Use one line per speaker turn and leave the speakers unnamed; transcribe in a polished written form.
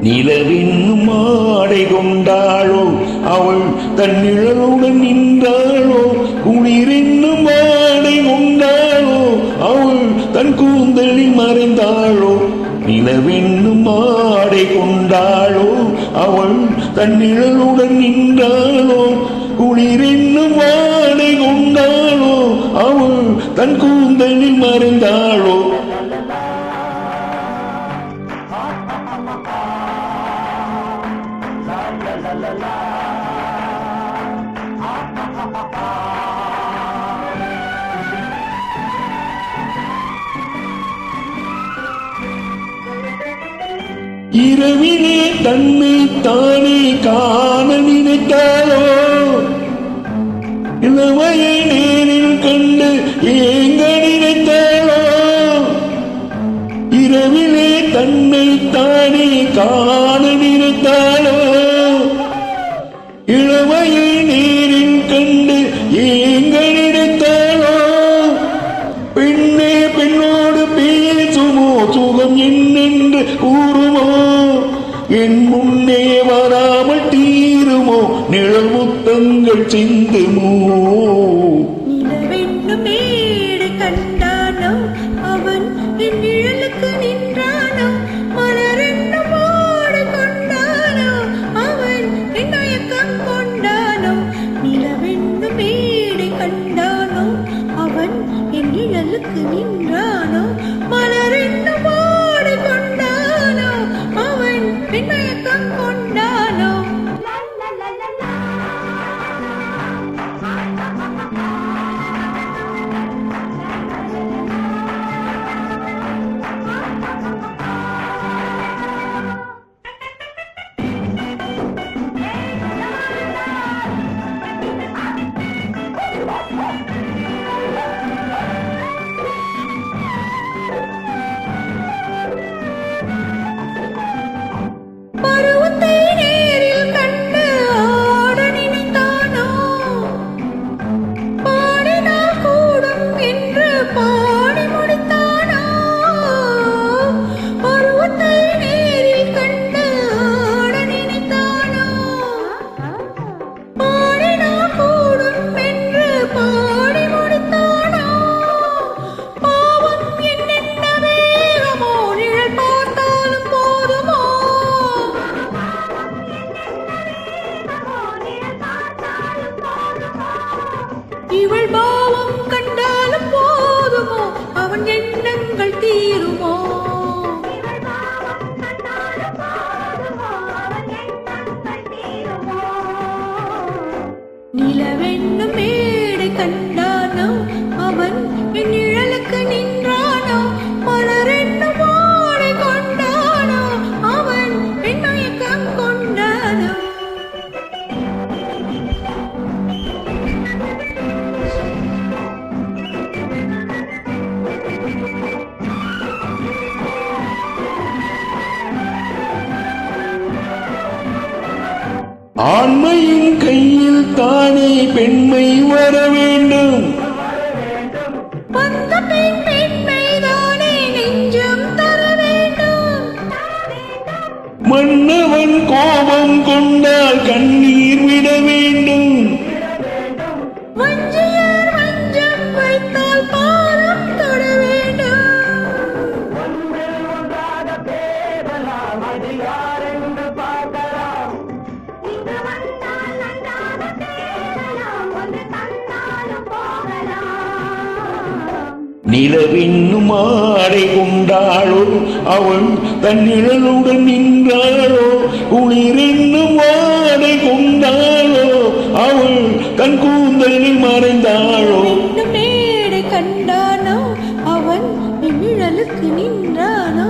நிலவென்னும் ஆடை கொண்டாளோ அவள் தன் நிழலுடன் நின்றாளோ, குளிரென்னும் ஆடை கொண்டாளோ அவள் தன் கூந்தலில் மறைந்தாளோ. நிலவென்னும் ஆடை கொண்டாளோ அவள் தன் நிழலுடன் நின்றாளோ, குளிரென்னும் ஆடை கொண்டாளோ அவள் தன் கூந்தலில் மறைந்தாளோ. இரவிலே தன்னை தானே காண நினைத்தாளோ, இளமையை நேரில் கண்டு ஏங்க நினைத்தாளோ. இரவிலே தன்னை தானே காண நினைத்தாளோ, இளமையை நேரில் கண்டு ஏங்க நினைத்தாளோ. பெண்ணே பெண்ணோடு பேசுமோ, சுகம் என்னென்று கூறுமோ, என் முன்னே வராமல் தீருமோ, நிழல் முத்தங்கள் சிந்துமோ.
நிலவென்னும் மேடை கண்டானோ அவன் என் நிழலுக்கு நின்றானோ, மலரென்னும் ஓடு கொண்டானோ அவன் என் மயக்கம் கொண்டானோ. நிலவென்னும் மேடை கண்டானோ அவன் என் நிழலுக்கு நின்றானோ, மலரென்னும் ஓடு கொண்டானோ அவன் என் மயக்கம் கொண்டானோ. பருவத்தை நேரில் கண்டு ஆட நினைத்தானோ, பாடினால் கூடும் என்று பாடி முடித்தானோ. பருவத்தை நேரில் கண்டு ஆட நினைத்தானோ, பாடினால் கூடும் என்று பாடி முடித்தானோ. பாவம் என்னென்ன வேகமோ, நிழல் பார்த்தாலும் போதுமோ. இவள் பாவம் கண்டாலும் போதுமோ, அவன் எண்ணங்கள் தீருமோ. நிலவென்னும் மேடை கண்டானோ அவன் என் நிழலுக்கு நின்றானோ, மலரென்னும் ஆடை கொண்டானோ அவன் என் மயக்கம் கொண்டானோ.
ஆண்மையின் கையில் தானே பெண்மை வர வேண்டும்,
வந்த பெண் பெண்மைதானே நெஞ்சம் தர வேண்டும்.
மன்னவன் கோபம் கொண்டால் கண்ணீர் விட வேண்டும்.
வஞ்சியர் வஞ்சம் வைத்தால் பாரம் தொட வேண்டும்.
நிலவென்னும் ஆடை கொண்டாளோ அவள் தன் நிழலுடன் நின்றாளோ, குளிரென்னும் ஆடை கொண்டாளோ அவள் தன் கூந்தலில் மறைந்தாளோ.
மேடை கண்டானோ அவன் நிழலுக்கு நின்றானோ,